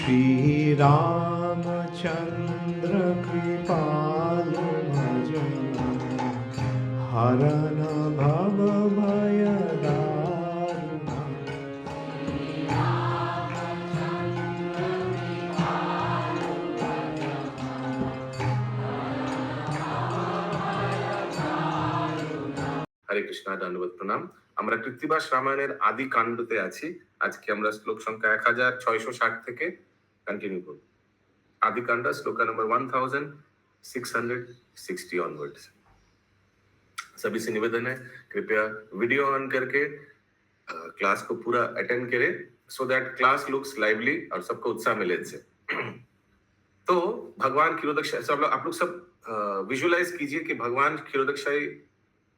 श्री रामचंद्र कृपालु भजन हरन भव भय दारुण। হরে কৃষ্ণ, দণ্ডবত প্রণাম। আমরা কৃত্তিবাস রামায়ণের আদি কাণ্ডতে আছি। আজকে আমরা শ্লোক সংখ্যা 1660 থেকে কন্টিনিউ করব। आदि कांड श्लोका नंबर 1660 ऑनवर्ड्स। सभी से निवेदन है, कृपया वीडियो ऑन करके क्लास को पूरा अटेंड करें, so that class looks lively और सबको उत्साह मिले इससे। तो भगवान क्षीरोदक्षाई, आप लोग सब विजुअलाइज कीजिए कि भगवान क्षीरोदक्षाई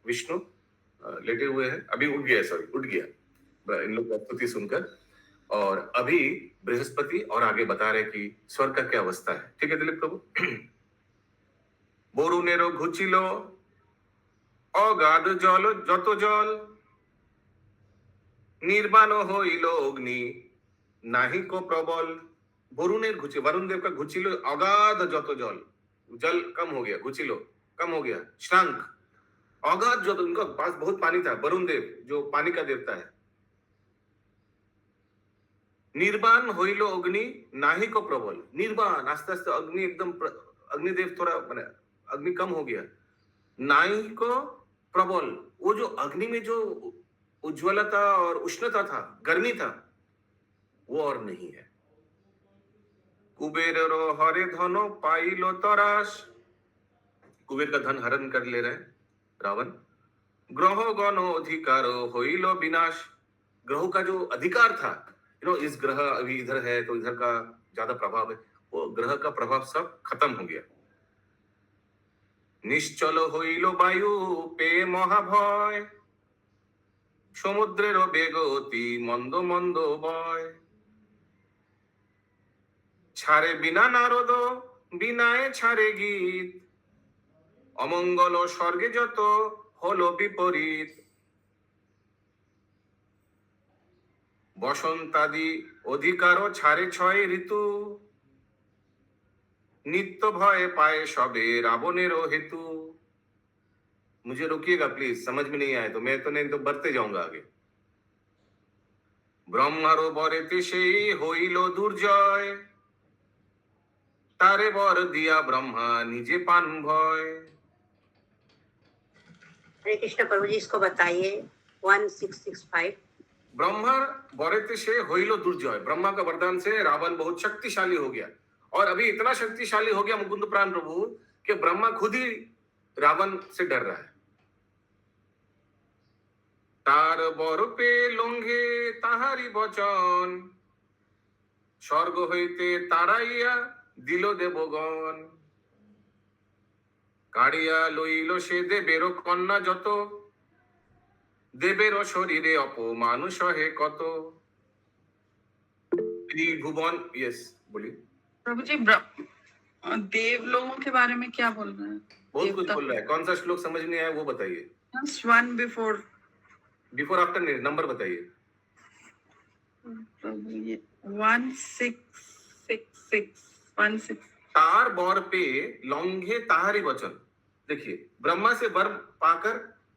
विष्णु लेटे हुए हैं। अभी उठ गया, उठ गया इन लोग की स्तुति सुनकर। और अभी बृहस्पति और आगे बता रहे कि स्वर्ग का क्या अवस्था है। ठीक है दिलीप प्रभु। বরুণেরও ঘুচিল অগাধ জল, যত জল নির্বাণ হইল অগ্নি নাহিক প্রবল। वरुणेर घुचे, वरुण देव का घुचिलो अगाध जत जल, जल कम हो गया, घुचिलो कम हो गया, श्रांक अगाध जत, उनका पास बहुत पानी था। वरुण देव जो पानी का देवता है। निर्वाण होइलो अग्नि नाहिक प्रबल, निर्वाण आस्ते आस्ते अग्नि एकदम अग्निदेव थोड़ा माने अग्नि कम हो गया। नाहिक प्रबल, वो जो अग्नि में जो उज्ज्वलता और उष्णता था, गर्मी था, वो और नहीं है। कुबेर हरे धन पाइलो तरास, कुबेर का धन हरण कर ले रहे रावण। ग्रह गण अधिकार होइलो विनाश, ग्रहों का जो अधिकार था, इस ग्रह अभी इधर है तो इधर का ज्यादा प्रभाव है, वो ग्रह का प्रभाव सब खत्म हो गया। निश्चल होइलो वायु पे महाभय, समुद्रेर बेगति मंद मंद बय। ছাড়ে বিনা নারদ বিনায় ছাড়ে গীত, অমঙ্গল স্বর্গে যত হলো বিপরীত। বসন্তাদি অধিকার ছাড়ে ছয় ঋতু, নিত্য ভয়ে পায় সবে রাবণেরও হেতু। मुझे रोकिएगा प्लीज, समझ में नहीं आए तो मैं तो नहीं तो बढ़ते जाऊंगा आगे। ब्रह्मारो बरेते সেই হইল দুর্জয়, तारे बर दिया ब्रह्मा निजे पान भय। हरे कृष्ण प्रभु जी, इसको बताइए 1665। ब्रह्मा बरेते से होइलो दुर्जय, ब्रह्मा का वरदान से रावण बहुत शक्तिशाली हो गया। और अभी इतना शक्तिशाली हो गया मुकुंद प्राण प्रभु कि ब्रह्मा खुद ही रावण से डर रहा है। तार बर पे लंघे ताहारी बचन, स्वर्ग হইতে তাড়াইয়া দিল দেবগণ। কাড়িয়া লইল সে দেবের কন্যা যত, দেবের শরীরে অপমান সহে কত। त्रिभुवन, यस बोलिए प्रभु जी। देव लोगों के बारे में क्या बोल रहे हैं? बहुत कुछ बोल रहा है। कौन सा श्लोक समझ नहीं आया वो बताइए। Just one before after number बताइए। प्रभु ये 1666 तार बर पे लौंघे ताहारी वचन। देखिए, ब्रह्मा से वर पाकर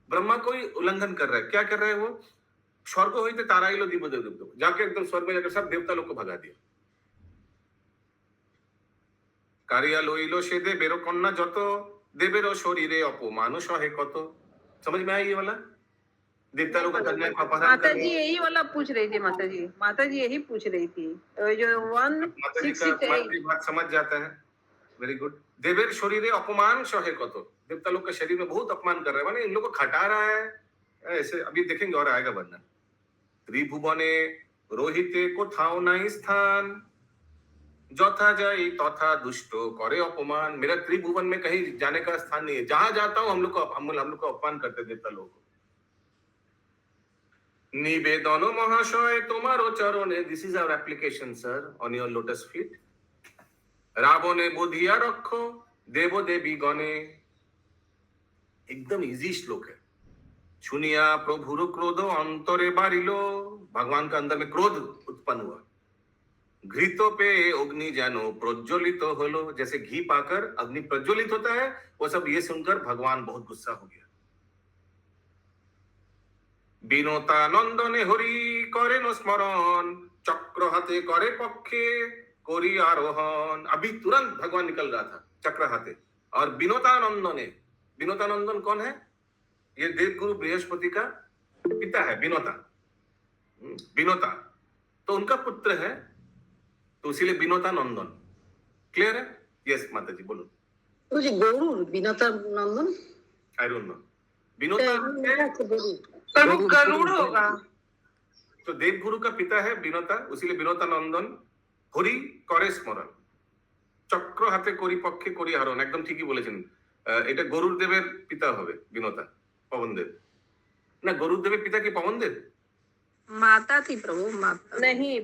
ब्रह्मा को ही उल्लंघन कर रहा है। क्या कर रहा है वो? स्वर्ग होइते ताराइलो दिव्य देवता, जाके एकदम स्वर्ग में जाकर सब देवता लोग को भगा दिया। कारिया लइलो से देवेर कन्या যত, देवेर शरीरे अपमान सहे कत। समझ में आई ये वाला? देवता लोग का कन्या को अपहरण माता जी यही वाला पूछ रही थी। माता जी यही पूछ रही थी। जो 168 बात समझ जाता है। Very good. देवेर शरीरे अपमान सहे कत, देवता लोग के शरीर में बहुत अपमान कर रहा है, माने इन लोग को खटा रहा है ऐसे। अभी देखेंगे और आएगा वर्णन। त्रिभुवने रोहिते कोथाओ नहीं स्थान, যথা যাই তথা দুষ্ট করে অপমান। मेरा त्रिभुवन में कहीं जाने का स्थान नहीं है, जहां जाता हूं हम लोग को अपमान करते देवता लोग। निवेदन महाशय तुम्हारो चरणे, this is our application sir on your lotus feet. रावणे बोधिया रखो देव देवी गणे, एकदम इजी श्लोक है। सुनिया प्रभुर क्रोध अंतरे बारिलो, भगवान का अंदर में क्रोध उत्पन्न हुआ। घृत पे अग्नि जानो प्रज्वलित होलो, जैसे घी पाकर अग्नि प्रज्वलित होता है, वो सब ये सुनकर भगवान बहुत गुस्सा हो गया। বিনতা নন্দনে হরি করেন স্মরণ, चक्र हाथे करे पक्षे कोरी आरोहण। अभी तुरंत भगवान निकल रहा था चक्र हाथे, और विनोतानंदन कौन है? ये देवगुरु बृहस्पति का पिता है, विनोता तो उनका पुत्र है, तो इसीलिए विनोतानंदन। क्लियर है? यस माता जी बोलो। तो जी गरुड़ बिनता नंदन आई डोंट नो। विनोता पर वो गरुड़ होगा। तो देवगुरु का पिता है विनोता, इसीलिए विनोतानंदन। হরি করে স্মরণ, চক্র হাতে করি পক্ষে করি হরণ। একদম ঠিকই বলেছেন। এটা গরুর দেবের পিতা হবে বিনতা, পবন দেব না। গরুর দেবের পিতা কি পবন দেব? माता थी प्रभु, माता नहीं,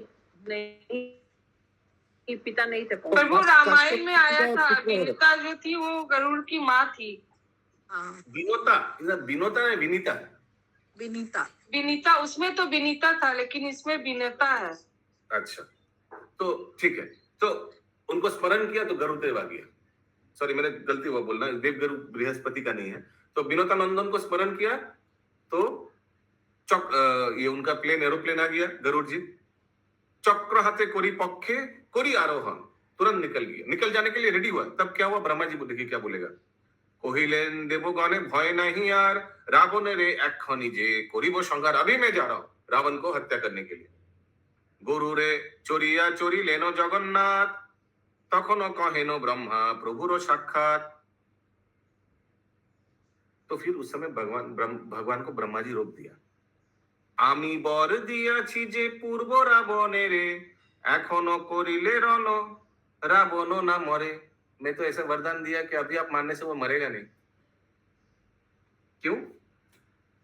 नहीं पिता नहीं थे। पर वो रामायण में आया था, विनीता जो थी वो गरुड़ की माँ थी। हाँ विनोता, विनोता है विनीता? विनीता, विनीता उसमें तो विनीता था, लेकिन इसमें विनीता है। अच्छा तो ठीक है। तो उनको स्मरण किया तो गरुड़देव आ गया। सॉरी मैंने गलती हुआ बोलना, देवगुरु बृहस्पति का नहीं है। तो विनोतानंदन को स्मरण किया तो ये उनका प्लेन एरोप्लेन आ गया गरुड़ जी। चक्र हाथे कोरी पक्षे कोरी आरोहण, तुरंत निकल गया। निकल जाने के लिए रेडी हुआ, तब क्या हुआ? ब्रह्मा जी देखिए क्या बोलेगा। কহিলেন দেবগণে ভয় नहीं यार, रावण रे एखनी जे करिब संहार। अभी मैं जा रहा हूं रावण को हत्या करने के लिए। गुरु रे चोरिया चोरी लेनो जगन्नाथ, तखनो कहेनो ब्रह्मा प्रभुर साक्षात। तो फिर उस समय भगवान को ब्रह्मा जी रोक दिया। आमी बर दियाछि जे पूर्व रावणे रे, एखनो करिले रन रावण ना मरे। मैं तो ऐसा वरदान दिया कि अभी आप मानने से वो मरेगा नहीं। क्यों?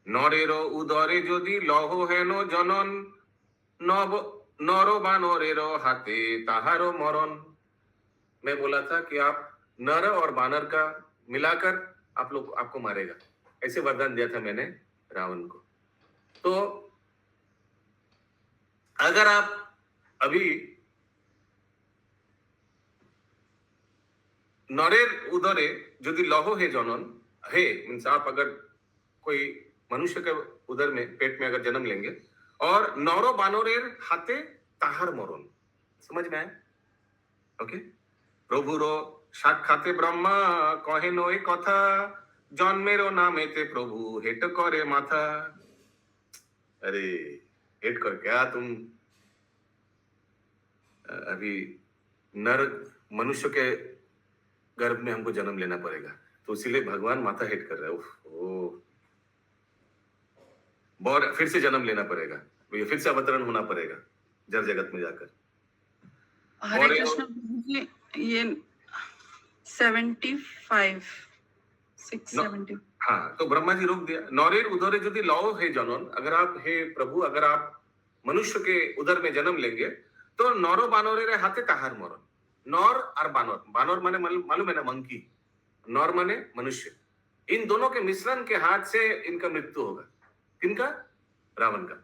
नरेरो उदरे यदि लहो हेनो जनन, नव नरो बानरेरो हाथे ताहारो मरण। मैं बोला था कि आप नर और बानर का मिलाकर आपको मारेगा, ऐसे वरदान दिया था मैंने रावण को। तो अगर आप अभी नरेर उदरे यदि लहो हे जनन, हे मीन्स आप अगर कोई मनुष्य के उदर में पेट में अगर जन्म लेंगे, और नरो बानरेर हाथे ताहार मरण। समझ में आया? ओके। प्रभुरो साक्षाते ब्रह्मा कहेनो ए कथा, जन्मेरो नामेते प्रभु हेट करे माथा। अरे हेट कर क्या तुम? अभी नर मनुष्य के गर्भ में हमको जन्म लेना पड़ेगा, तो इसीलिए भगवान माथा हिट कर रहा है। और फिर से जन्म लेना पड़ेगा, फिर से अवतरण होना पड़ेगा जड़ जगत में जाकर। हरे कृष्ण ये 75 670। हाँ तो ब्रह्मा जी रोक दिया। नौरेर उदरे यदि लौ हे जनन, अगर आप हे प्रभु अगर आप मनुष्य के उदर में जन्म लेंगे तो नौरो बानरेर हाथे ताहार मरण। नौर और बानर, बानर माने मालूम है ना मंकी, नौर माने मनुष्य, इन दोनों के मिश्रण के हाथ से इनका मृत्यु होगा। किनका? रावण का।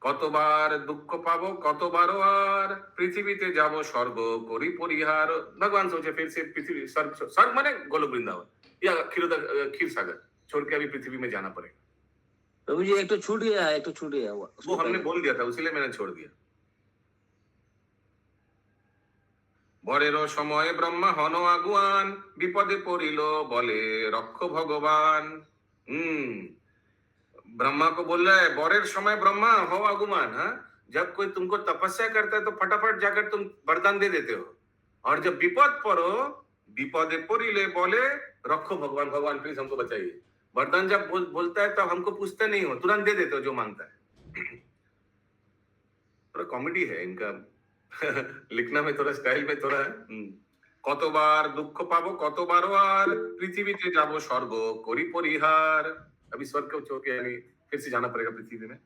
কতবার দুঃখ পাবো কতবারও আর, পৃথিবীতে যাব স্বর্গ করি পরিহার। भगवान सोचे फिर से पृथ्वी स्वर्ग माने गोलोक वृंदावन या क्षीर सागर छोड़ के अभी पृथ्वी में जाना पड़ेगा। प्रभु जी एक तो छूट गया है, वो हमने बोल दिया था, उसीलिए मैंने छोड़ दिया। বরেরও সময় ব্রহ্মা হন আগুয়ান, বিপদে পড়িল বলে রক্ষ ভগবান। ब्रह्मा को बोल रहा है बौरेर समय ब्रह्मा हो आगुमान। हाँ, जब कोई तुमको तपस्या करता है तो फटाफट जाकर तुम वरदान दे देते हो, और जब विपद पड़ो विपदे पड़िले बोले रखो भगवान, भगवान प्लीज हमको बचाइए। वरदान जब बोलता है तब हमको पूछते नहीं हो, तुरंत दे देते हो जो मांगता है। थोड़ा कॉमेडी है इनका लिखना में, थोड़ा स्टाइल में थोड़ा है। কতবার দুঃখ পাবো কতবারও আর, পৃথিবীতে যাব স্বর্গ করি পরিহার। अभी स्वर्ग को छोड़ के यानी फिर से जाना पड़ेगा पृथ्वी में।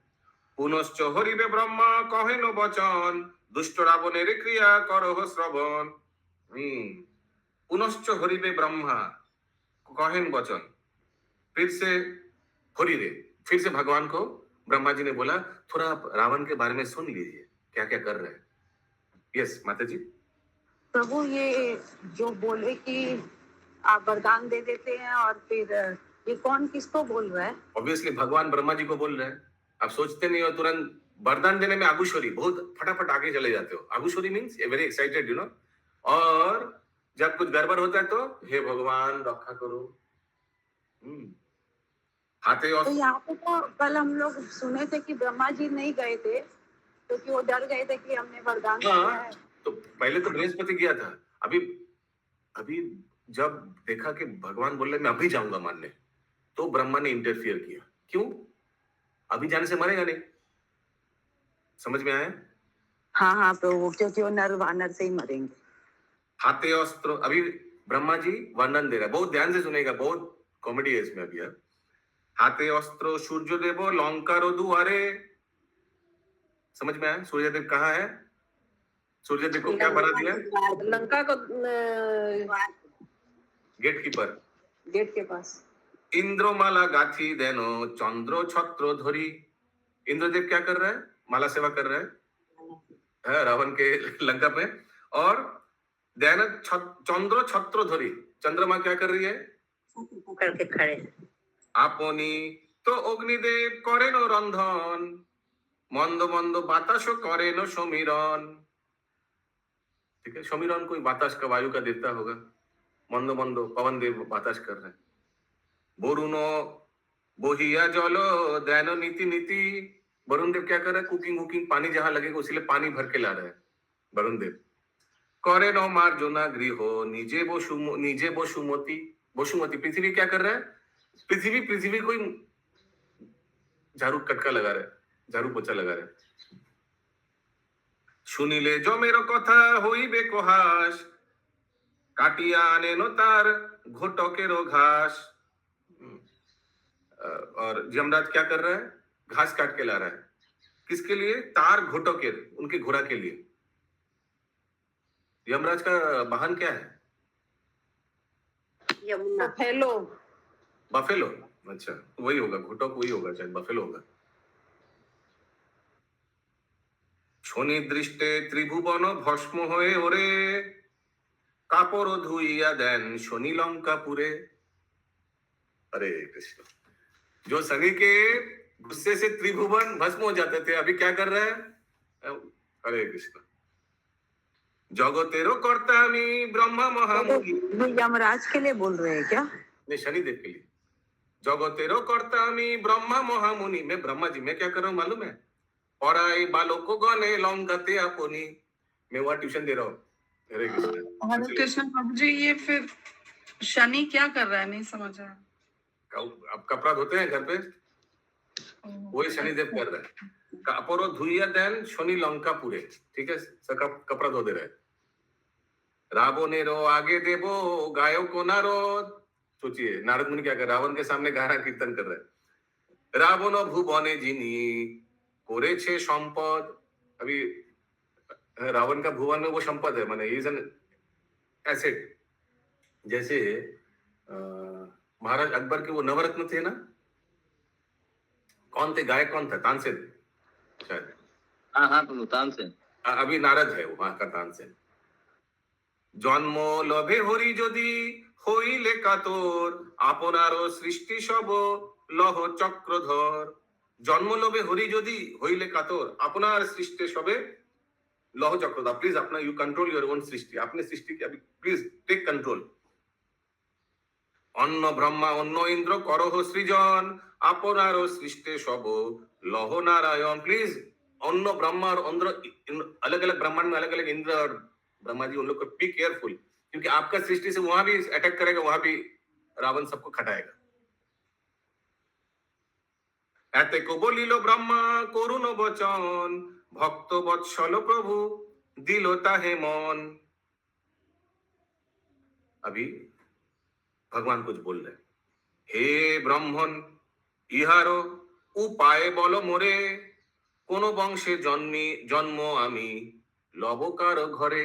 पुनश्च हरिबे ब्रह्मा कहेनो वचन, दुष्ट रावणेर क्रिया करहो श्रवण। पुनश्च हरिबे ब्रह्मा कहेन वचन, फिर से हरिबे, फिर से भगवान को ब्रह्मा जी ने बोला थोड़ा आप रावण के बारे में सुन लीजिए क्या क्या कर रहे हैं। यस माता जी। प्रभु ये जो बोले कि आप वरदान दे देते हैं और फिर ये कौन किसको बोल रहा है? ऑब्वियसली भगवान ब्रह्मा जी को बोल रहे हैं। आप सोचते नहीं हो तुरंत वरदान देने में आगुशोरी बहुत फटाफट आगे चले जाते हो। आगुशोरी means very excited, you know. और जब कुछ गड़बड़ होता है तो हे भगवान रक्षा करो। हाथे तो और यहाँ पे तो कल हम लोग सुने थे कि ब्रह्मा जी नहीं गए थे क्योंकि वो डर गए थे कि हमने वरदान दिया है। हाँ, तो पहले तो बृहस्पति गया था। अभी अभी जब देखा कि भगवान बोल रहे मैं अभी जाऊंगा मानने, तो ब्रह्मा ने इंटरफियर किया। क्यों? अभी जाने से मरेगा नहीं। समझ में आया? हाँ हाँ प्रभु, क्योंकि वो नर वानर से ही मरेंगे। हाथे अस्त्र, अभी ब्रह्मा जी वर्णन दे रहा है, बहुत ध्यान से सुनेगा, बहुत कॉमेडी है इसमें अभी। हाथे अस्त्र सूर्य देव लंकार दुआरे। समझ में आया? सूर्य देव कहाँ है? सूर्य देव को क्या बना दिया? लंका को गेट कीपर, गेट के पास। इंद्रमाला गाथी देनो चंद्र छत्र धरी। इंद्रदेव क्या कर रहा है? माला सेवा कर रहा है रावण के लंका पे। और देन चंद्र छत्र धरी, चंद्रमा क्या कर रही है? करके खड़े। আপনি তো অগ্নিদেব করেন রন্ধন, মন্দ মন্দ বাতাস করেন সমীরণ। ठीक है, समीरन कोई बातास का, वायु का देवता होगा। मंद मंद पवन देव बातास कर रहे हैं। वरुण बोहिया जल दैन नीति नीति। वरुण देव क्या कर रहे हैं? कुकिंग कुकिंग, पानी जहां लगेगा उसलिए पानी भर के ला रहे हैं वरुण देव। करे न मार्जना गृह निजे बसुमती। बसुमती पृथ्वी क्या कर रहा है? पृथ्वी कोई झाड़ू कटका लगा रहा है, झाड़ू पोछा लगा रहा है। শুনিলে জমের কথা হইবে কোহাস, কাটিয়া আনেন তার ঘটকের ঘাস। और यमराज क्या कर रहा है? घास काट के ला रहा है। किसके लिए? तार घोटकेर, उनके घोड़ा के लिए। यमराज का वाहन क्या है? यमुना। फैलो बफेलो। अच्छा, वही होगा, घोटक वही होगा, शायद बफेलो होगा। শনি দৃষ্টে ত্রিভুবন ভস্ম হয়ে ওরে, কাপড় ধুইয়া দেন শনি লঙ্কাপুরে। अरे कृष्ण, जो शनि के गुस्से से त्रिभुवन भस्म हो जाते थे, अभी क्या कर रहे हैं? हरे कृष्ण। जगतेरो कर्ता मी ब्रह्मा महामुनि। ये यमराज के लिए बोल रहे हैं क्या? नहीं, शनिदेव के लिए। जगतेरो कर्ता मी ब्रह्मा महामुनि। मैं ब्रह्मा जी, मैं क्या कर रहा हूँ मालूम है? पढ़ाई बालक गणे लंकाते अपनी। मैं वहां ट्यूशन दे रहा हूँ। हरे कृष्ण। हरे कृष्ण प्रभु जी, ये फिर शनि क्या कर रहा है? नहीं समझा। अब कपड़ा धोते हैं घर पे, वही शनिदेव कर रहा है। कापड़ो धुइया देन शनि लंकापुरे। ठीक है, कपड़ा धो दे रहे। रावणेरो आगे देवो गायो को नारद। सोचिए नारद मुनि क्या कर, रावण के सामने गाना कीर्तन कर रहे। रावण भुवने जिनी कोरेछे संपद। अभी रावण का भुवन में वो संपद है, माने इज एन एसेट। जैसे महाराज अकबर के वो नवरत्न थे ना, कौन थे? गायक कौन था? तानसेन शायद। हाँ हाँ प्रभु, तानसेन। अभी नारद है वहां का तानसेन। जन्म लभे हरि जदि হইলে কাতর, আপনারও সৃষ্টি সব লহ চক্রধর। জন্ম লোভে হরি যদি হইলে কাতর, আপনার সৃষ্টি সবে লহ চক্রধর। প্লিজ अपना यू कंट्रोल योर ओन सृष्टि, अपने सृष्टि की अभी प्लीज टेक कंट्रोल। অন্য ব্রহ্মা অন্য ইন্দ্র করহ সৃজন, আপনারও সৃষ্টি সব লহ नारायण। प्लीज অন্য ब्रह्मा और इंद्र, अलग अलग ब्रह्मांड में अलग अलग इंद्र और ब्रह्मा जी, उन लोग को बी केयरफुल, क्योंकि आपका सृष्टि से वहां भी अटैक करेगा, वहां भी रावण सबको खटाएगा। एते को बोलिलो ब्रह्मा करुण बचन, भक्त वत्सल प्रभु दिलो ताहे मन। अभी भगवान कुछ बोल रहे, हे ब्राह्मण इहारो उपाय बोलो मोरे, कोनो वंशे जन्म आमी लबकार घरे।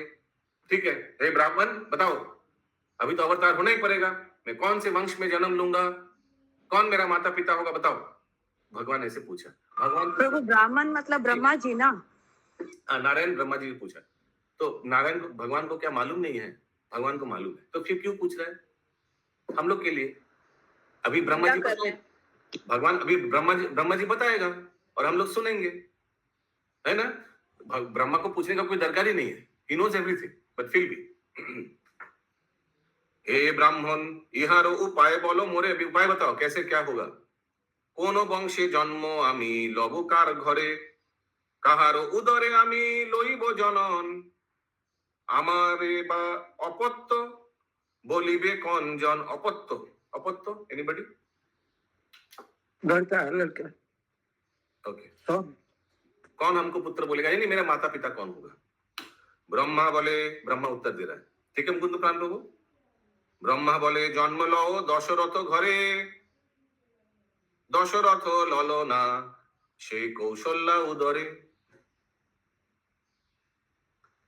ठीक है, हे ब्राह्मण बताओ, अभी तो अवतार होना ही पड़ेगा, मैं कौन से वंश में जन्म लूंगा, कौन मेरा माता पिता होगा बताओ। भगवान ऐसे पूछा। भगवान प्रभु ब्राह्मण मतलब ब्रह्मा जी ना? नारायण ब्रह्मा जी ने पूछा, तो नारायण को, भगवान को क्या मालूम नहीं है? भगवान को मालूम है, तो फिर क्यों पूछ रहा है? हम लोग के लिए अभी ब्रह्मा क्या जी कर रहे हैं? भगवान अभी ब्रह्मा जी बताएगा और हम लोग सुनेंगे, है ना? ब्रह्मा को पूछने का कोई दरकार ही नहीं है, ही नोज एवरीथिंग, बट फिर भी हे ब्राह्मण, इहारो उपाय बोलो मोरे, अभी उपाय बताओ कैसे क्या होगा। कोनो बंशे जन्म आमी लबो कार घरे, কাহারো উদরে আমি লইব জনন, আমারে বা অপত্য বলিবে কনজন। অপত্য, অপত্য এনিবডি? लड़का है, लड़का। ओके, तो कौन हमको पुत्र बोलेगा, यानी मेरा माता पिता कौन होगा? ब्रह्मा बोले, ब्रह्मा उत्तर दे रहा है, ठीक है मुकुंद प्राण प्रभु। ब्रह्मा बोले जन्म लो दशरथ घरे, दशरथ ललो ना সে কৌশল্যা উদরে।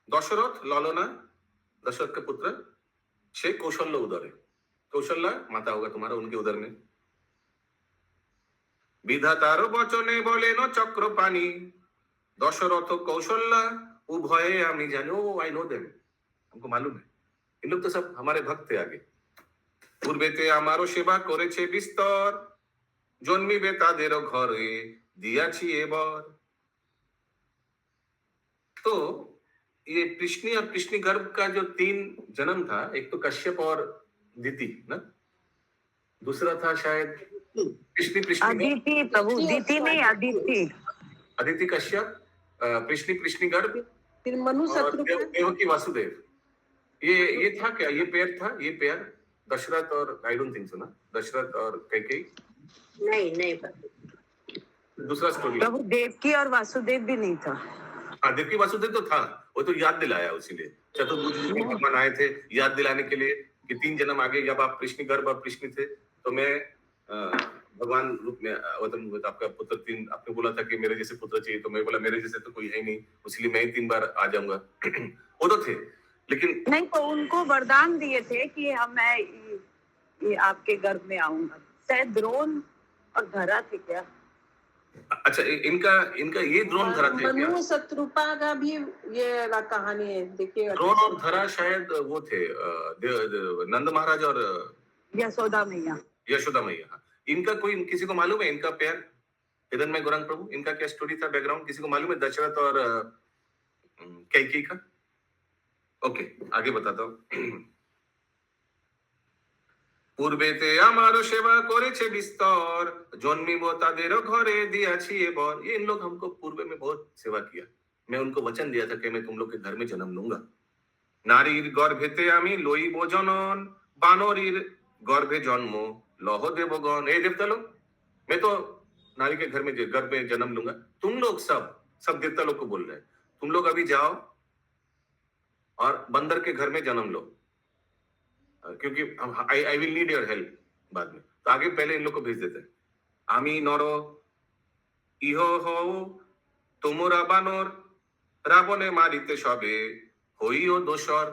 दशरथ ललना, दशरथ का पुत्र, से कौशल्य उदर है, कौशल्य माता होगा तुम्हारा उनके उदर में। विधातार वचने बोले न चक्र पानी, दशरथ कौशल्य उभये आमी जानी। ओ आई नो देम, हमको मालूम है, इन लोग तो सब हमारे भक्त थे आगे। पूर्वेते आमारो सेवा करेछे विस्तार, जन्मिबे तादेरो घरे दियाछि एबार। तो ये कृष्णी और कृष्णी गर्भ का जो 3 जन्म था, एक तो कश्यप और दिति ना, दूसरा था शायद कृष्णी कृष्णी अदिति प्रभु, दिति नहीं, अदिति। अदिति कश्यप, कृष्णी गर्भ, फिर मनु और शत्रुघ्न। देवकी वासुदेव। ये था क्या, ये पेयर था, ये पेयर दशरथ और, आई डोंट थिंक सो ना, दशरथ और कैकेयी। नहीं दूसरा स्टोरी प्रभु देवकी और वासुदेव भी नहीं था। देवकी वासुदेव तो था, वो तो याद दिलाया उसीलिए, चतुर्भुज भगवान आए थे याद दिलाने के लिए कि 3 जन्म आगे जब आप कृष्ण गर्भ और कृष्ण थे तो मैं भगवान रूप में अवतरण हुआ था। आपका पुत्र 3, आपने बोला था कि मेरे जैसे पुत्र चाहिए, तो मैं बोला मेरे जैसे तो कोई है नहीं, इसलिए मैं ही 3 बार आ जाऊंगा। वो तो थे, लेकिन नहीं, तो उनको वरदान दिए थे कि मैं ये आपके गर्भ में आऊंगा। शायद द्रोण और धरा थे क्या? अच्छा, इनका ये द्रोण धरा थे क्या? मनु शत्रुपा का भी ये कहानी है, देखिएगा। द्रोण और धरा शायद वो थे नंद महाराज और यशोदा मैया। यशोदा मैया। इनका कोई किसी को मालूम है इनका पेयर? हिरण्मय गौरांग प्रभु, इनका क्या स्टोरी था, बैकग्राउंड किसी को मालूम है? दशरथ और कैकेयी का? ओके, आगे बताता हूँ। পূর্বেতে আমার सेवा করেছে বিস্তর, জন্মিব তাদের ঘরে দিয়াছি এবার। ये इन लोग हमको पूर्व में बहुत सेवा किया, मैं उनको वचन दिया था कि मैं तुम लोग के घर में जन्म लूंगा। नारीर गर्भेते आमी लइब जनन, बानरीर गर्भे जन्म लह देवगण। ए देवता लोग, मैं तो नारी के घर में गर्भ में जन्म लूंगा। तुम लोग सब देवता लोग को बोल रहे हैं, तुम लोग अभी जाओ और बंदर के घर में जन्म लो, क्योंकि I will need your help बाद में। तो आगे पहले इन लोग को भेज देते हैं। आमी नरो इहो हो তোমরা বানর, রাবণে মারিতে সবে হইও দোসর।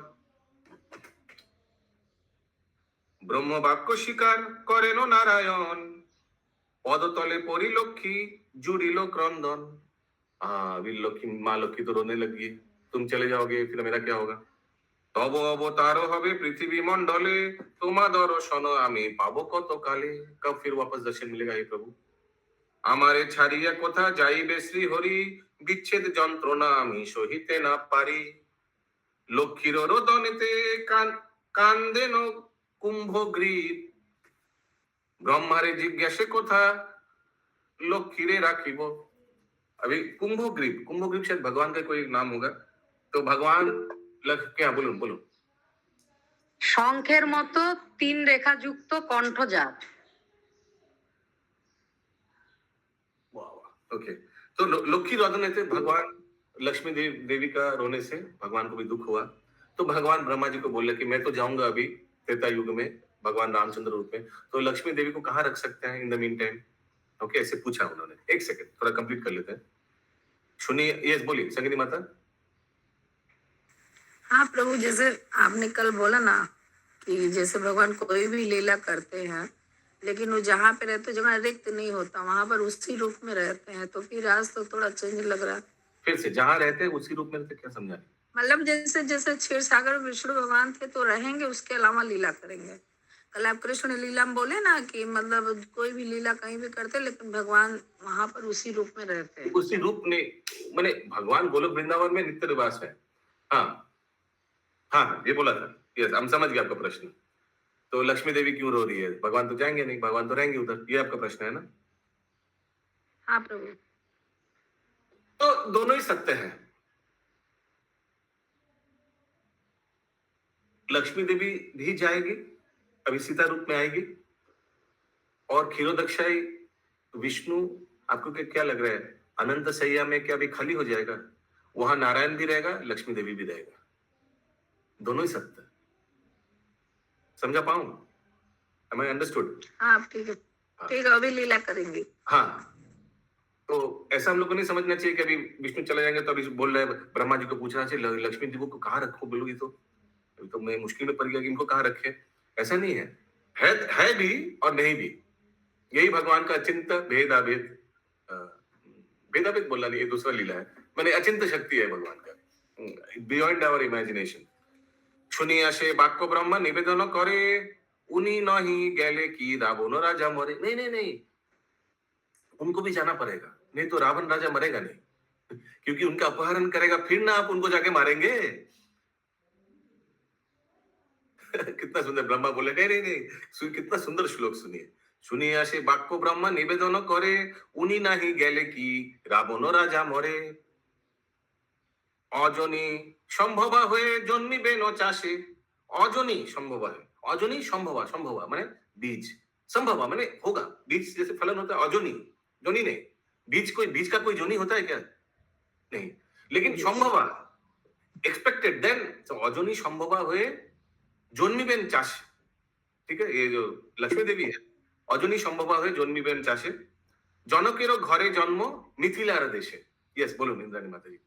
ব্রহ্ম বাক্য স্বীকার করেন নারায়ণ, পদতলে পরিলক্ষী जुड़िलो क्रंदन। अभी लक्ष्मी, माँ लक्ष्मी तो रोने लगी, तुम चले जाओगे फिर मेरा क्या होगा। तब अवतार হবে पृथ्वी मंडले, তোমা দর্শন আমি পাবো কত কালে। कब फिर वापस दर्शन मिलेगा हे प्रभु। আমারে ছাড়িয়া কোথা যাইবে শ্রী হরি, বিচ্ছেদ যন্ত্রণা আমি সহিতে না পারি। লক্ষ্মীর রোদনেতে কান্দেন কুম্ভগ্রীব, ব্রহ্মারে জিজ্ঞাসে কোথা লক্ষ্মীরে রাখিব। अभी कुंभग्रीब शायद भगवान का कोई नाम होगा। तो भगवान क्या, बोलो। শঙ্খের মতো 3 রেখা যুক্ত কণ্ঠ যার। ओके, तो लक्ष्मी रोदन थे भगवान लक्ष्मी देवी का रोने से भगवान को भी दुख हुआ। तो भगवान ब्रह्मा जी को बोले कि मैं तो जाऊंगा अभी त्रेता युग में भगवान रामचंद्र रूप में, तो लक्ष्मी देवी को कहाँ रख सकते हैं in the mean time. Okay, ऐसे पूछा उन्होंने। एक सेकंड, थोड़ा कंप्लीट कर लेते हैं, सुनिए। यस, बोलिए संगीनी माता। हाँ प्रभु, जैसे आपने कल बोला ना कि जैसे भगवान कोई भी लीला करते हैं, लेकिन वो जहाँ पे रहते जगह रिक्त नहीं होता, वहां पर उसी रूप में रहते हैं, तो फिर आज तो थोड़ा चेंज लग रहा है। फिर से जहां रहते हैं उसी रूप में रहते, क्या समझा? मतलब जैसे जैसे क्षीर सागर विष्णु भगवान थे तो रहेंगे, उसके अलावा लीला करेंगे। कल आप कृष्ण लीला में बोले ना कि मतलब कोई भी लीला कहीं भी करते लेकिन भगवान वहां पर उसी रूप में रहते हैं। उसी रूप में मैंने भगवान गोलोक वृंदावन में नित्य निवास है। हाँ हाँ, ये बोला था। यस, हम समझ गए आपका प्रश्न। तो लक्ष्मी देवी क्यों रो रही है? भगवान तो जाएंगे नहीं, भगवान तो रहेंगे उधर, ये आपका प्रश्न है ना? हाँ प्रभु। तो दोनों ही सत्य है। लक्ष्मी देवी भी जाएगी, अभी सीता रूप में आएगी, और क्षीरोदक्षाई विष्णु, आपको क्या लग रहा है अनंत सैया में क्या अभी खाली हो जाएगा? वहां नारायण भी रहेगा, लक्ष्मी देवी भी रहेगा, दोनों ही सत्य। समझा पाऊं? Am I understood? हाँ ठीक है, ठीक है, अभी लीला करेंगे। हाँ, तो ऐसा हम लोग को नहीं समझना चाहिए कि अभी विष्णु चले जाएंगे तो अभी बोल रहे हैं ब्रह्मा जी को पूछना चाहिए लक्ष्मी देवी को कहाँ रखो, बोलोगी तो अभी तो मैं मुश्किल में पड़ गया कि इनको कहाँ रखे। ऐसा नहीं है, है भी और नहीं भी। यही भगवान का अचिंत भेदाभेद, भेदाभेद बोलना नहीं, ये दूसरा लीला है, मैंने अचिंत शक्ति है भगवान का, बियॉन्ड आवर इमेजिनेशन। শুনি আসে বাক্য ব্রহ্মা নিবেদন করে উনি নহি গেলে কি রাবণ রাজা মরে। नहीं नहीं नहीं, उनको भी जाना पड़ेगा, नहीं तो रावण राजा मरेगा नहीं, क्योंकि उनका अपहरण करेगा, फिर ना आप उनको जाके मारेंगे। कितना सुंदर ब्रह्मा बोले, नहीं नहीं नहीं, कितना सुंदर श्लोक सुनिए। শুনি আসে বাক্য ব্রহ্মা নিবেদন করে উনি নাহি গেলে কি রাবণ রাজা মরে। অজনী সম্ভবা হয়ে জন্মিবেন চাষে। অজনী সম্ভবা है, অজনী সম্ভবা, সম্ভবা माने बीज, संभवा माने होगा, बीज जैसे फलन होता है, अजोनी जोनी नहीं, बीज का कोई जोनी होता है क्या? नहीं, लेकिन সম্ভবা एक्सपेक्टेड, देन तो अजोनी সম্ভবা হয়ে জন্মিবেন চাষে। ठीक है, ये जो लक्ष्मी देवी है, अजोनी সম্ভবা হয়ে জন্মিবেন চাষে, জনকেরও ঘরে জন্ম মিথিলার দেশে। यस, बोलুন इंद्राणी माता जी।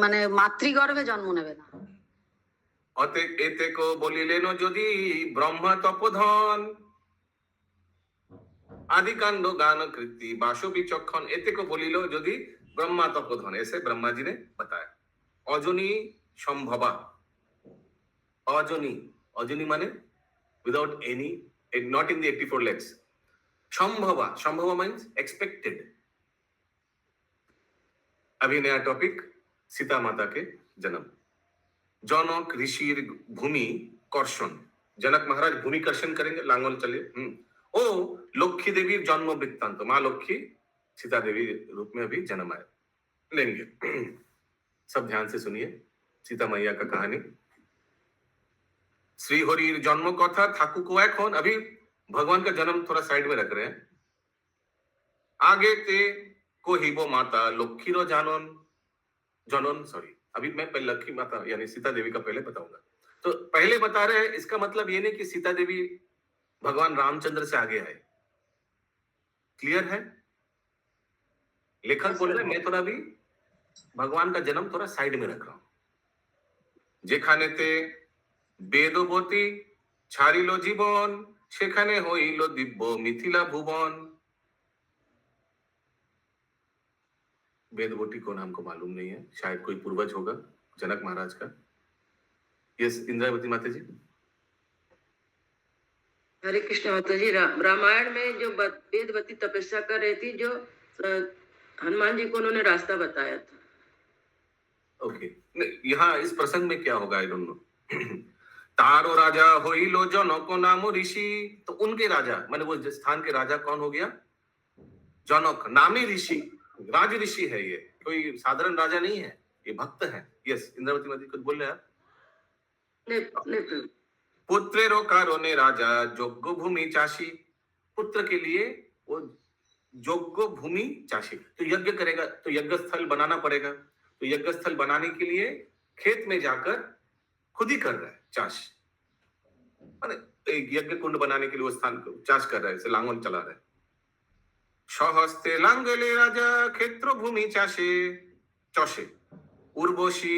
মানে মাতৃগর্ভে জন্ম নেবে না। অতে এতে কো বলিলেন যদি ব্রহ্মা তপধন आदिकांड गान कृति बाशो विचक्षण। एते को बोलिलो यदि ब्रह्मा तपोधन, ऐसे ब्रह्मा जी ने बताया। अजनी संभवा, अजनी, अजनी माने without any, not in the 84 legs। संभवा, संभवा मीन्स एक्सपेक्टेड। अभी नया टॉपिक, सीता माता के जन्म। जनक ऋषिर भूमि कर्षण, जनक महाराज भूमि कर्षण करेंगे, लांगल चलिए। ओ लक्ष्मी देवी जन्म वृत्तांत, माँ लक्ष्मी सीता देवी रूप में अभी जन्म आए लेंगे। सब ध्यान से सुनिए सीता मैया का कहानी। श्री हरिर जन्म कथा थाकुको एखन, अभी भगवान का जन्म थोड़ा साइड में रख रहे हैं। आगे ते कहिबो माता लक्ष्मीर जानन, जनन, सॉरी अभी मैं पहले लक्ष्मी माता यानी सीता देवी का पहले बताऊंगा। तो पहले बता रहे हैं, इसका मतलब ये नहीं कि सीता देवी भगवान रामचंद्र से आगे आए। क्लियर है? लेखक बोल रहे मैं थोड़ा भी भगवान का जन्म थोड़ा साइड में रख रहा हूं। जेखानेते वेदवती छाड़िलो जीवन सेखाने हইল दिव्य मिथिला भुवन। वेदवती को नाम को मालूम नहीं है, शायद कोई पूर्वज होगा जनक महाराज का। यस, इंद्रावती माता जी। हरे कृष्ण माता जी। रामायण में जो वेदवती तपस्या कर रही थी, जो हनुमान जी को उन्होंने रास्ता बताया था। ओके, यहाँ इस प्रसंग में क्या होगा आई डोंट नो। तारो राजा होइलो जनक नाम ऋषि, तो उनके राजा माने वो स्थान के राजा कौन हो गया? जनक नामी ऋषि, राज ऋषि है, ये कोई साधारण राजा नहीं है, ये भक्त है। यस, इंद्रावती माता कुछ बोल रहे हैं? नहीं, पुत्रेरो कारणे राजा योग्य भूमि चाषी, पुत्र के लिए वो योग्य भूमि चाषी, तो यज्ञ करेगा तो यज्ञ स्थल बनाना पड़ेगा। तो यज्ञ स्थल बनाने के लिए खेत में जाकर खुद ही कर रहा है चाष, एक यज्ञ कुंड बनाने के लिए वो स्थान को चाष कर रहा है, इसे लांगल चला रहा है। सहस्ते लांगले राजा क्षेत्र भूमि चाषे चषे उर्वशी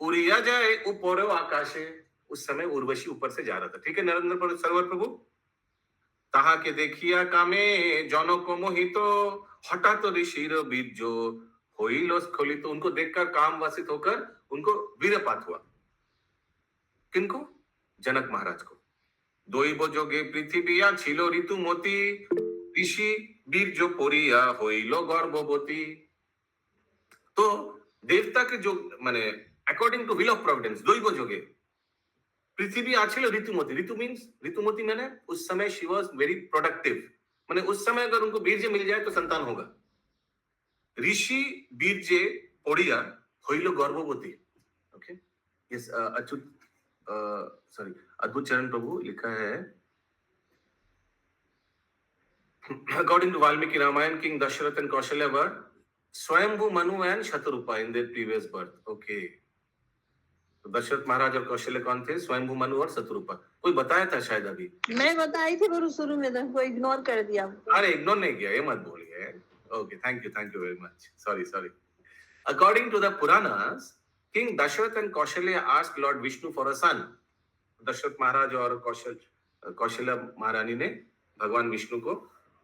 उड़िया जाए ऊपर आकाशे। उस समय उर्वशी ऊपर से जा रहा था। ठीक है, नरेंद्र सर्वर प्रभु। তাহাকে দেখিয়া কামে জনক মোহিত হঠাৎ ঋষির বীর্য होइलो स्खलित, उनको देखकर काम वासित होकर उनको वीरपात हुआ। किनको? जनक महाराज को। দৈব যোগে পৃথিবীয়া ছিল ঋতুমতি, ঋষি বীর্য পড়িয়া হইল গর্ভবতী। तो देवता के जो माने according to will of providence दैव जोगे पृथ्वी आछिल ऋतुमती। ऋतु मीन्स ऋतुमती मैंने उस समय शी वाज वेरी प्रोडक्टिव, माने उस समय अगर उनको बीर्ज मिल जाए तो संतान होगा। ऋषि बीर्ज पड़िया हइल गर्भवती। ओके, यस, अच्युत सॉरी अद्भुत चरण प्रभु लिखा है, according to Valmiki Ramayana king Dasharatha and Kaushalya were Swayambhu Manu and Shatarupa in their previous birth. Okay, तो दशरथ महाराज और कौशल्य कौन थे? स्वयंभू मनु और शतरूपा। कोई बताया था शायद अभी? मैं बताई थी पर शुरू में तो कोई इग्नोर कर दिया। अरे इग्नोर नहीं किया, ये मत बोलिए। Okay, thank you very much. Sorry. According to the Puranas, king Dasharatha and Kaushalya asked lord Vishnu for a son. Dasharatha Maharaj और कौशल्य महारानी ने भगवान विष्णु को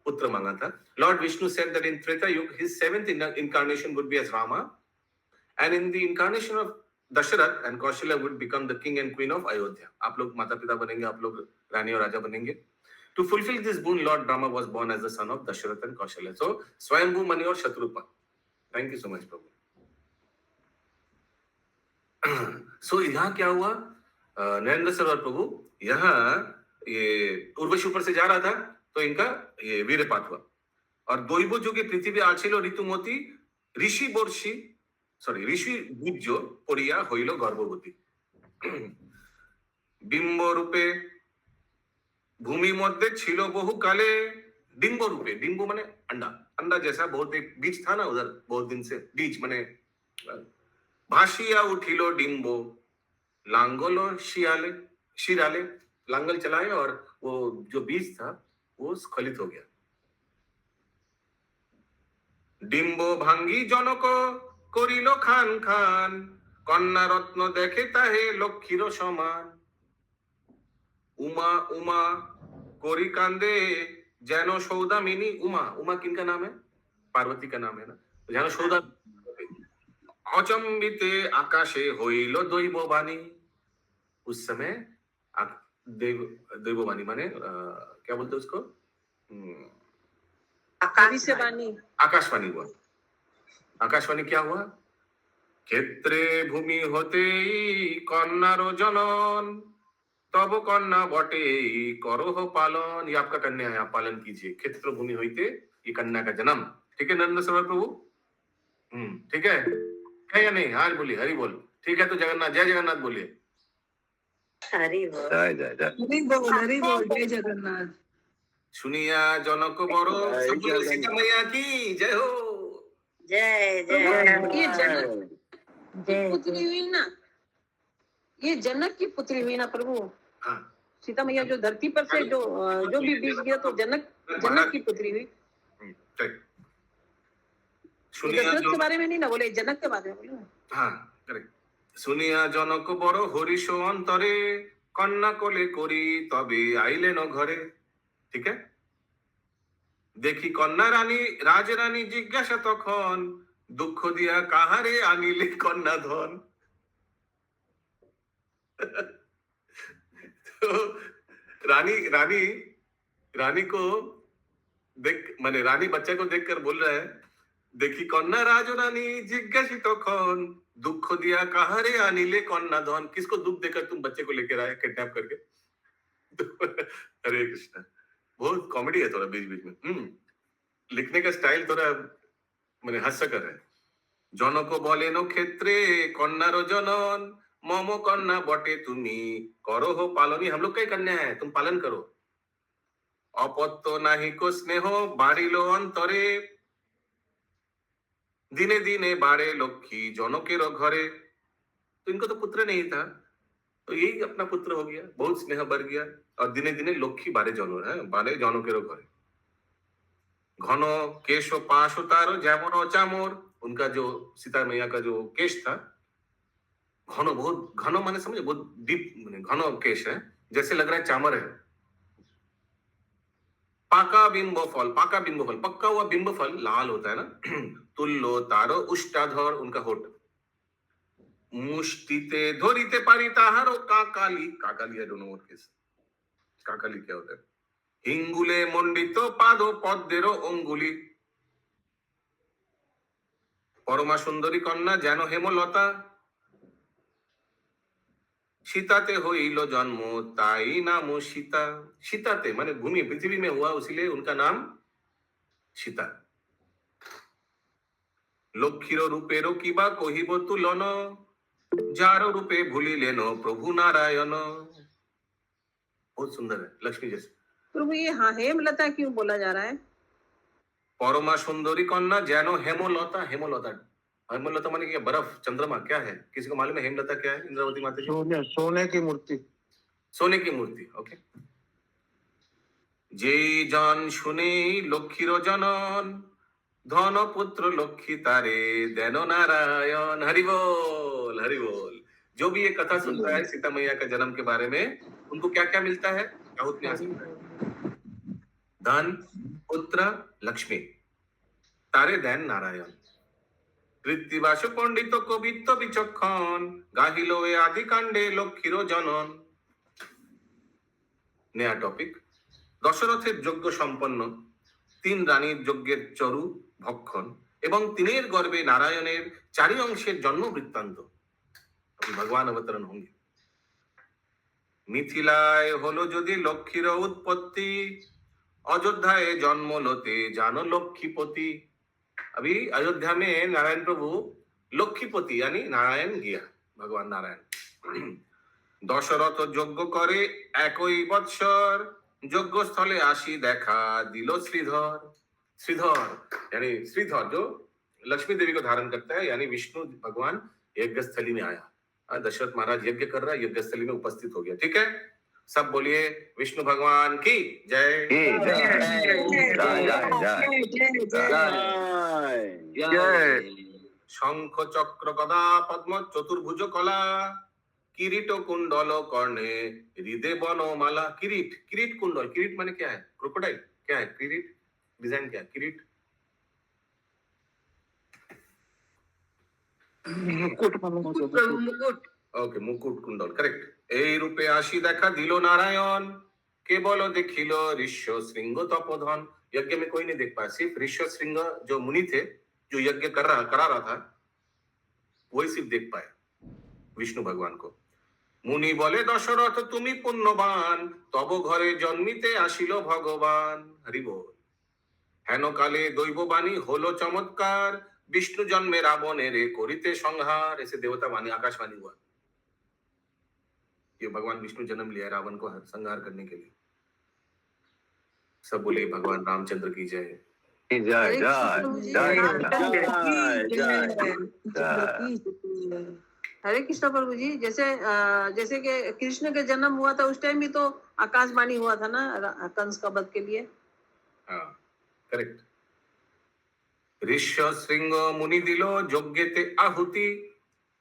पुत्र मांगा था। Lord Vishnu said that in Treta Yuga his seventh incarnation would be as Rama, and in the incarnation of Dasharath and Kaushalya would become the king and queen of Ayodhya. आप लोग माता पिता बनेंगे, आप लोग रानी और राजा बनेंगे। To fulfill this boon, Lord Rama was born as the son of Dasharath and Kaushalya. So Swayambhu Mani और Shatrupa. Thank you so much Prabhu. So यहाँ क्या हुआ? नरेंद्र सरोवर प्रभु, यहाँ ये उर्वशी ऊपर से जा रहा था तो इनका ये वीरपात हुआ। और दैव जोगे पृथ्वी आछिल ऋतुमती, ऋषि बीर्ज पड़िया हइल गर्भवती। बिंब रूपे भूमि मध्य छिलो बहु काले, डिंब रूपे, डिंब माने अंडा जैसा बहुत एक बीज था ना उधर बहुत दिन से, बीज माने भाषिया उठिलो डिंबो, लांगलो शिराले, लांगल चलाए और वो जो बीज था वो स्खलित हो गया। डिंबो भांगी जनक करिलो खान खान, कन्या रत्न देखे ताहे लक्ष्मीर समान। उमा उमा कोरी कांदे जैनो सौदामिनी। उमा किनका नाम है? पार्वती का नाम है ना। जैनो सौदा अचंबिते आकाशे होइलो दैववाणी। उस समय दैववाणी माने क्या बोलते उसको? आकाशवाणी हुआ। आकाशवाणी क्या हुआ? क्षेत्रे भूमि होते कन्यारो जनन, तब कन्या बटे करो पालन। ये आपका कन्या है, आप पालन कीजिए। क्षेत्र भूमि होते, ये कन्या का जन्म। ठीक है नरेंद्र सरोवर प्रभु? ठीक है या नहीं? आज बोलिए हरि बोल। ठीक है तो जगन्नाथ, जय जगन्नाथ बोलिए। हरि बोल। हरि बोल, जय जगन्नाथ। सुनिया जनक बड़ो, सब बोलो सीता मैया की जय हो। जय ये जय जनक पुत्री हुई ना, ये जनक की पुत्री हुई ना प्रभु। हाँ, सीता मैया जो धरती पर से जो भी बीज गया तो जनक की पुत्री हुई। ठीक। सुनिया दशरथ के बारे में नहीं ना बोले, जनक के बारे में बोले। हाँ करेक्ट। सुनिया जनक बड़ो हरिषो अंतरे, कन्या कोले करी तबे आइले न घरे। ठीक है। देखी कन्या रानी राज रानी जिज्ञासा तखन, दुख दिया काहारे आनिले कन्या धन। तो रानी को देख, माने रानी बच्चे को देखकर बोल रहा है, देखी कन्या राज रानी जिज्ञासित तखन, दुख दिया काहारे आनिले कन्या धन। किसको दुख देकर तुम बच्चे को लेकर आए किडनैप करके? हरे कृष्णा। बहुत कॉमेडी है थोड़ा बीच बीच में। लिखने का स्टाइल थोड़ा मैंने हंस कर है। जनक बोले नो क्षेत्रे कन्यारो जनन, मम कन्या बटे तुमी करो हो पालनी। हम लोग कई कन्या है, तुम पालन करो। अपत्य नाही को स्नेह बाड़िलो अंतरे, दिने दिने बाड़े लक्ष्मी जनकेर घरे। तो इनको तो पुत्र नहीं था, तो यही अपना पुत्र हो गया, बहुत स्नेह बढ़ गया और दिने दिने लक्ष्मी बारे जनकेर घरे। घन केश पाश तारो जेमन चामोर, उनका जो सीता मैया का जो केश था घनो, बहुत घनो माने समझे, बहुत डीप घनो केश है, जैसे लग रहा है चामर है। पाका बिंब फल, पाका बिंब फल, पक्का हुआ बिंब फल लाल होता है ना। तुल्लो तारो उष्टाधर, उनका होठ। मुष्टिते धोरिते पारी ताहारो काकाली, काकाली I don't know what is काकाली, क्या होता है। हिंगुले मंडित पादो पद्मेरो अंगुली, परमा सुंदरी कन्या जेनो हेमलता, सीताते होइलो जन्म ताई नाम सीता। सीताते माने भूमि पृथ्वी में हुआ, उसीलिए उनका नाम सीता। लक्ष्मीर रूपेरो किबा कहिब तुलन, जार रूपे भूलिलेन प्रभु नारायण। बहुत सुंदर है, लक्ष्मी जैसे। प्रभु ये हाँ हेमलता क्यों बोला जा रहा है? परमा सुंदरी कन्या जेनो हेमलता, हेमलता, हेमलता माने क्या, बर्फ, चंद्रमा, क्या है? किसी को मालूम है हेमलता क्या है? इंद्रावती माता जी, सोने की मूर्ति। सोने की मूर्ति, ओके। जे जन सुने लक्ष्मीर जनन, धन पुत्र लक्ष्मी तारे देनो नारायण। हरि बोल, हरि बोल। जो भी ये कथा सुनता है सीता मैया का जन्म के बारे में, उनको क्या क्या मिलता है? बहुत न्यास मिलता है, धन, पुत्र, लक्ष्मी, तारे देन नारायण। কৃত্তিবাস পণ্ডিত কবিত্ব বিচক্ষণ, গাহিল এ আদি কাণ্ডে লক্ষ্মীর জনন। নয়া টপিক, দশরথের যজ্ঞ সম্পন্ন, 3 রানীর যজ্ঞের চরু ভক্ষণ এবং 3 গর্ভে নারায়ণের 4 অংশের জন্ম বৃত্তান্ত। ভগবান অবতরণ होंगे। মিথিলায় হলো যদি লক্ষ্মীর উৎপত্তি, অযোধ্যায় জন্ম লতে জানো লক্ষ্মীপতি। अभी अयोध्या में नारायण प्रभु लक्ष्मीपति यानी नारायण गया, भगवान नारायण। दशरथ यज्ञ करे একই বৎসর, यज्ञ स्थले आशी देखा दिलो श्रीधर। श्रीधर यानी श्रीधर जो लक्ष्मी देवी को धारण करता है, यानी विष्णु भगवान यज्ञ स्थली में आया। दशरथ महाराज यज्ञ कर रहा है, यज्ञ स्थली में उपस्थित हो गया। ठीक है, सब बोलिए विष्णु भगवान की जय। शंख चक्र गदा पद्म चतुर्भुज कला, किरीट कुंडल कर्णे हृदय बनमाला। किरीट, किरीट कुंडल, किरीट माने क्या है? क्रोकोडाइल, क्या है किरीट? डिजाइन क्या है किरीट? मुकुट। ओके, मुकुट कुंडल, करेक्ट। এই রূপে আসি দেখা দিল नारायण, केवल देखिलो ऋष्य श्रृंग तपोधन। यज्ञ में कोई नहीं देख पाया, सिर्फ ऋष्य श्रृंग जो मुनि थे, जो यज्ञ करा रहा था, वही सिर्फ देख पाए विष्णु भगवान को। मुनि बोले दशरथ तुमी पुण्यवान, तब घरे जन्मिते आशिलो भगवान। हरि बोल। हेन काले दैववाणी होलो चमत्कार, विष्णु जन्मे रावणे रे करिते संहार। ऐसे देवता वाणी, आकाशवाणी हुआ, ये भगवान विष्णु जन्म लिया रावण को संहार करने के लिए। सब बोले भगवान रामचंद्र की जय। जय जय हरे कृष्ण प्रभु जी। जैसे जैसे कि कृष्ण के जन्म हुआ था, उस टाइम भी तो आकाशवाणी हुआ था ना कंस का वध के लिए। हाँ, करेक्ट। ऋष्य श्रृंग मुनि दिलो यज्ञते आहुति,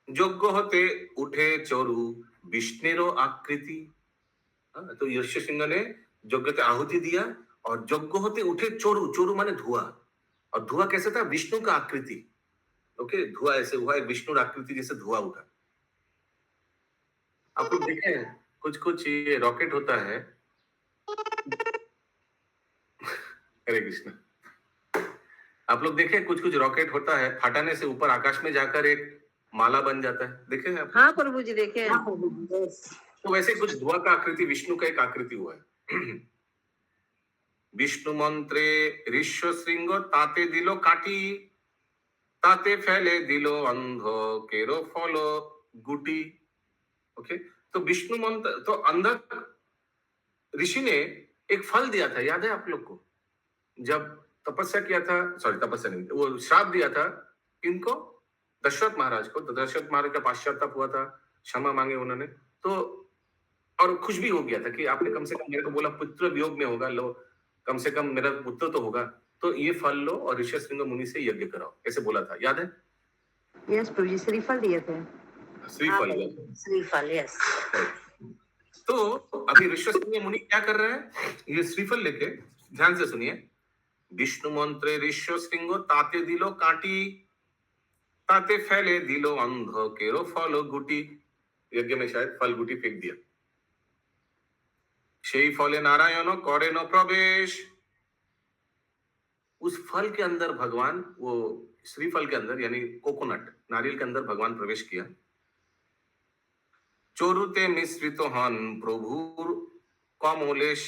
यज्ञ होते उठे चरु विष्णुरो आकृति। तो ऋष्य सिंह ने यज्ञते आहुति दिया और यज्ञ होते उठे चोरू, चोरू माने धुआं, और धुआं कैसे था? विष्णु का आकृति। ओके, धुआं ऐसे हुआ, विष्णु आकृति जैसे धुआं उठा। आप लोग देखें कुछ कुछ ये रॉकेट होता है। हरे कृष्ण। आप लोग देखें कुछ कुछ रॉकेट होता है, फटाने से ऊपर आकाश में जाकर एक माला बन जाता है, देखे हैं आप? हाँ प्रभु जी देखे हैं। तो वैसे कुछ धुआं का आकृति विष्णु का एक आकृति हुआ है। विष्णु मंत्रे ऋष्य श्रृंग ताते दिलो काटी, ताते फैले दिलो अंध केरो फलो गुटी। ओके, तो विष्णु मंत्र, तो अंधा ऋषि ने एक फल दिया था, याद है आप लोग को? जब तपस्या किया था, सॉरी तपस्या नहीं, वो श्राप दिया था किनको? दशरथ महाराज को। तो दशरथ महाराज का पश्चाताप हुआ था, क्षमा मांगे उन्होंने, तो और खुश भी हो गया था कि आपने कम से कम मेरे को बोला पुत्र वियोग में होगा, लो कम से कम मेरा पुत्र तो होगा, तो ये फल लो और ऋषि श्रृंग मुनि से यज्ञ कराओ, ऐसे बोला था, याद है? यस प्रभु जी, श्रीफल दिए थे। श्रीफल, श्रीफल, यस। तो अभी ऋषि श्रृंग मुनि क्या कर रहे हैं? ये श्रीफल लेके ध्यान से सुनिए, विष्णु मंत्रे ऋष्य सिंह ताते दिलो काटी, ताते फैले दिलो अंध केरो फल गुटी। यज्ञ में शायद फल गुटी फेंक दिया। সেই ফলে नारायण करेन प्रवेश। उस फल के अंदर भगवान, वो श्रीफल के अंदर यानी कोकोनट नारियल के अंदर भगवान प्रवेश किया। चोरुते मिश्रित हन प्रभुर कमलेश।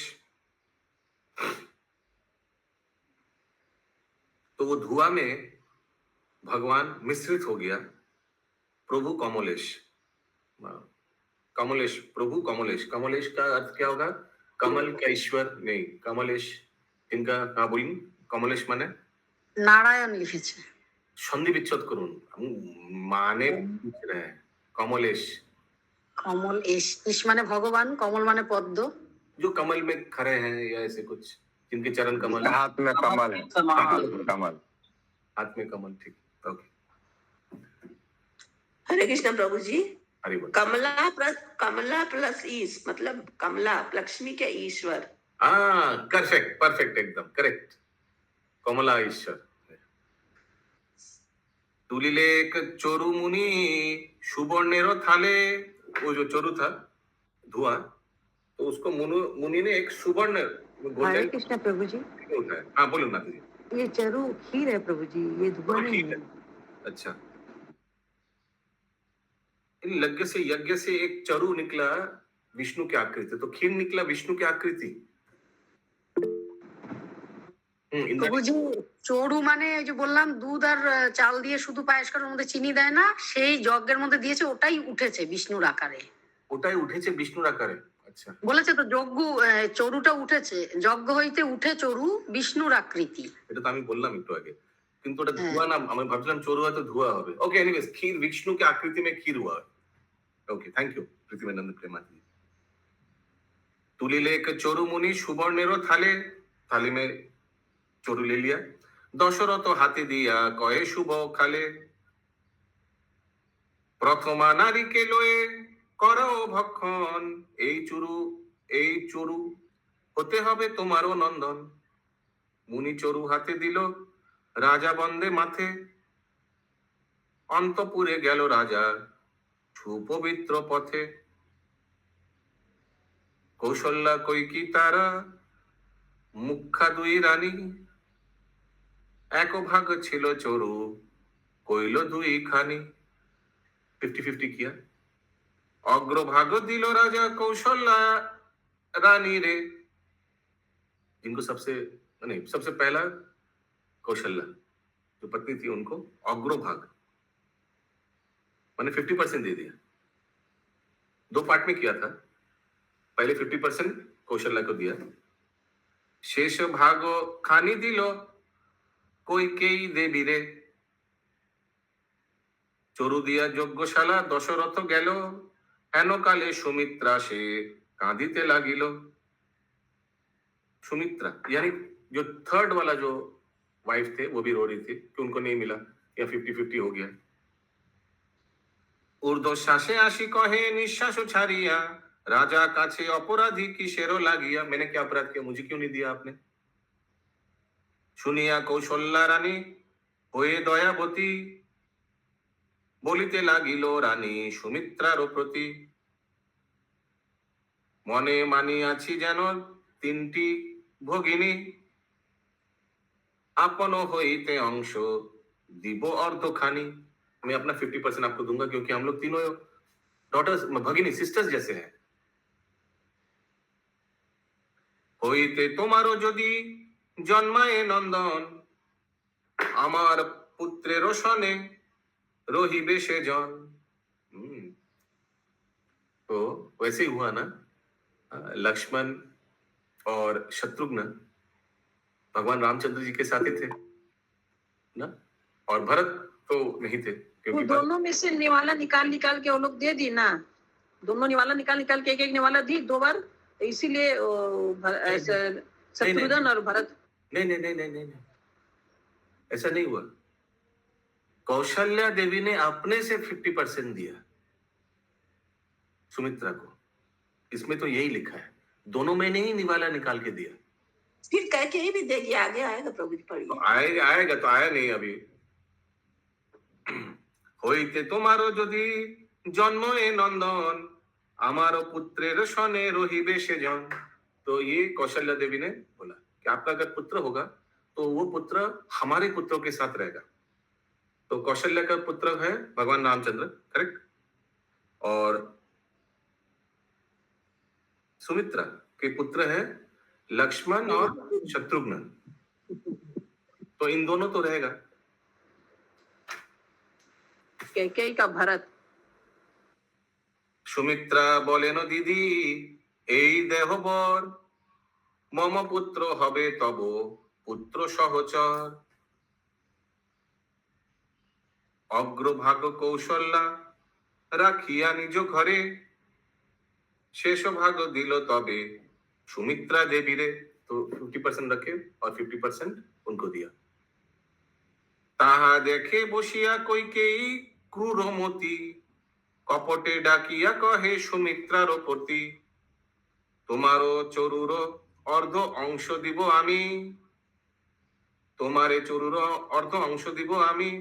तो वो धुआं में भगवान मिश्रित हो गया। प्रभु कमलेश, कमलेश, प्रभु कमलेश। कमलेश का अर्थ क्या होगा? कमल का ईश्वर नहीं, कमलेश इनका हाँ बोलिए। कमलेश माने নারায়ণ লিখেছে। সন্ধি বিচ্ছেদ করুন, মানে पूछ रहे हैं। कमलेश কমল ইস মানে ভগবান, কমল মানে পদ্ম। जो कमल में खड़े हैं या ऐसे कुछ, जिनके चरण कमल, हाथ में कमल है, हाथ में कमल, हाथ में कमल। ठीक, ओके। हरे कृष्ण प्रभु जी। हरि बोल। कमला प्लस ईश मतलब कमला लक्ष्मी के ईश्वर। हाँ, परफेक्ट परफेक्ट, एकदम करेक्ट। कमला ईश्वर। तुलिले एक चोरु मुनि सुवर्णेरो थाले। वो जो चोरु था धुआं, तो उसको मुनि ने एक सुवर्ण हरे गोल्डन कृष्ण प्रभु जी, उठाया। हाँ बोलो ना जी। ये चरु खीर है प्रभु जी, ये धुआं नहीं है। अच्छा, इन यज्ञ से एक चरु निकला विष्णु की आकृति, तो खीर निकला विष्णु की आकृति। প্রভুজি চড়ু মানে ওই যে বললাম দুধ আর চাল দিয়ে শুধু পায়েস করার মধ্যে চিনি দেয় না, সেই যজ্ঞের মধ্যে দিয়েছে, ওটাই উঠেছে বিষ্ণুর আকারে। ওটাই উঠেছে বিষ্ণুর আকারে। আচ্ছা, বলেছে তো যজ্ঞ, চড়ুটা উঠেছে, যজ্ঞ হইতে উঠে চড়ু বিষ্ণুর আকৃতি। এটা তো আমি বললাম একটু আগে, কিন্তু ওটা ধোঁয়া না, আমি ভাবছিলাম চোরু হয়তো ধোঁয়া হবে। ওকে, एनीवेज खीर विष्णु की आकृति में खीर हुआ। Okay, thank you Prithvinandan Premaji. तुली लेक चोरु मुनि सुवर्णेरो थाले, थाली में चोरु ले लिया। दशरथ हाथे दिया कहे शुभ खाले। प्रथमा नारी के लोए करो भक्षण। এই চোরু হতে হবে তোমারও নন্দন। মুনি চোরু হাতে দিল রাজা বন্দে মাথে। অন্তপুরে গেল রাজা সুপবিত্র পথে। কৌশল্যা কৈকি তারা মুখ্যা দুই রানী। এক ভাগ ছিল চোরু কইল দুই খানি। 50-50 किया। अग्रभाग दिलो राजा कौशल्या रानी रे। जिनको सबसे पहला कौशल्या जो पत्नी थी उनको अग्रभाग मैंने 50% दे दिया। 2 पार्ट में किया था, पहले 50% कौशल्या को दिया। शेष भाग खानी दिलो कोई केई देवी रे। চোরু দিয়া যজ্ঞশালা দশরথ গেল। হেন কালে सुमित्रा से कांदिते लागिलो। सुमित्रा यानी जो थर्ड वाला जो वाइफ थे वो भी रो रही थी कि उनको नहीं मिला, या 50-50 हो गया। ऊर्ध्वश्वासे आशी कहे निश्वास छाड़िया। राजा काछे अपराधी किसेरो लागिया। मैंने क्या अपराध किया, मुझे क्यों नहीं दिया आपने। सुनिया कौशल्या रानी होए दयावती। বলিতে লাগিল রানী সুমিত্রার প্রতি। মনে মানিয়াছি যেন তিনটি ভগিনী। আপন হইতে অংশ দিব অর্ধখানি। मैं अपना 50% आपको दूंगा, क्योंकि हम लोग तीनों डॉटर्स भगिनी सिस्टर्स जैसे हैं। হইতে তোমারও যদি জন্মায় নন্দন। আমার পুত্রের সনে रोहिबे से जॉन। तो वैसे ही हुआ ना, लक्ष्मण और शत्रुघ्न भगवान रामचंद्र जी के साथ ही थे ना, और भरत तो नहीं थे, वो क्योंकि दोनों में से निवाला निकाल के वो लोग दे दी ना। दोनों निवाला निकाल के एक निवाला दी 2 बार, तो इसीलिए शत्रुघ्न और भरत। नहीं, ऐसा नहीं हुआ। कौशल्या देवी ने अपने से 50% दिया सुमित्रा को। इसमें तो यही लिखा है, दोनों में नहीं निवाला निकाल के दिया। फिर कह के ही भी देगी, आगे आएगा प्रभु जी, पढ़िए। तो आएगा तो आया नहीं अभी। হইতে তোমারও যদি জন্ম এ নন্দন আমারও পুত্রের সনে রহিবে সেজন। तो ये कौशल्या देवी ने बोला कि आपका अगर पुत्र होगा तो वो पुत्र हमारे पुत्रों के साथ रहेगा। तो कौशल्या का पुत्र है भगवान रामचंद्र, करेक्ट, और सुमित्रा के पुत्र है लक्ष्मण और शत्रुघ्न। तो इन दोनों तो रहेगा। कैकेयी का भरत। সুমিত্রা বলেন দিদি এই দেহবর মম পুত্র হবে তব পুত্র সহচর। অগ্রভাগ কৌশল্যা রাখিয়া নিজ ঘরে শেষ ভাগ দিল তবে সুমিত্রা দেবী রে। तो 50% रखे और 50% उनको दिया। তাহা দেখে বসিয়া কৈকেয়ী ক্রূরমতি কপটে ডাকিয়া কহে সুমিত্রার প্রতি তোমারও চরুর অর্ধ অংশ দিব আমি, তোমারে চরুর অর্ধ অংশ দিব আমি,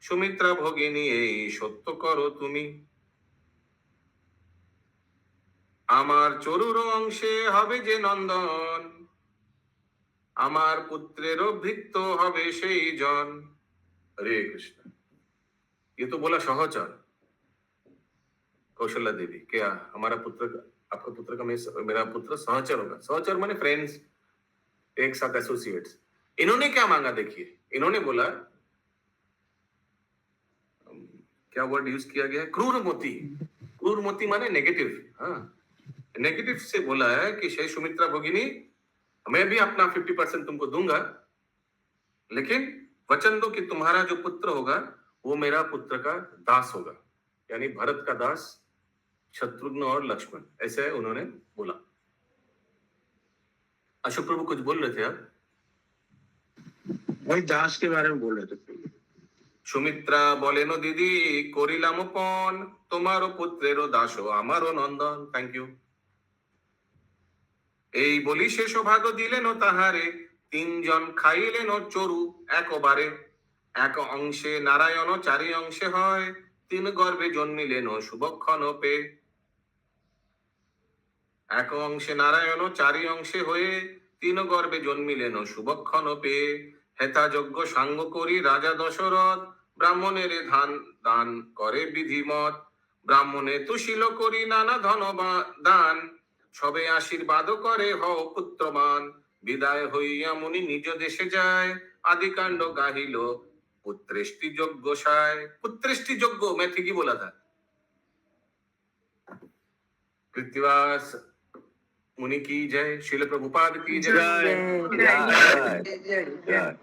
সুমিত্রা ভগিনী এই সত্য করো তুমি। আমার চরুর অংশে হবে যে নন্দন আমার পুত্রেরও ভৃত্য হবে সেই জন। हरे कृष्ण। ये तो बोला सहचर कौशल्या देवी, क्या हमारा पुत्र आपका पुत्र का मेरा पुत्र सहचर होगा। सहचर माने फ्रेंड्स, एक साथ एसोसिएट्स। इन्होंने क्या मांगा देखिए, इन्होंने बोला क्या वर्ड यूज किया गया है, क्रूरमति। क्रूरमति माने नेगेटिव। हाँ, नेगेटिव से बोला है कि श्री सुमित्रा भगिनी मैं भी अपना 50% तुमको दूंगा, लेकिन वचन दो कि तुम्हारा जो पुत्र होगा वो मेरा पुत्र का दास होगा, यानी भरत का दास शत्रुघ्न और लक्ष्मण। ऐसे उन्होंने बोला। अशोक प्रभु कुछ बोल रहे थे आप? वही दास के बारे में बोल रहे थे। সুমিত্রা বলেন দিদি করিলাম পণ তোমারও পুত্রেরও দাস আমারও নন্দন। Thank you. এই বলি শেষ ভাগ দিলেন তাহারে তিনজন খাইলেন চরু একবারে এক অংশে নারায়ণ চারি অংশে হয় তিন গর্ভে জন্মিলেন শুভক্ষণ পে। এক অংশে নারায়ণ চারি অংশে হয়ে তিন গর্ভে জন্মিলেন শুভক্ষণ পে। হেতা যজ্ঞ সাঙ্গ করি রাজা দশরথ ব্রাহ্মণের ধান দান করে বিধিমত। ব্রাহ্মণে তুশীল করি নানা ধন দান সবে আশীর্বাদ করে হও পুত্রমান। বিদায় হইয়া মুনি নিজ দেশে যায় आदिकांड गाहिल पुत्रेष्टि यज्ञ साय। पुत्रेष्टि यज्ञ मैं ठीक ही बोला था। कृत्तिवास मुनि की जय, श्रील प्रभुपाद की जय। जय।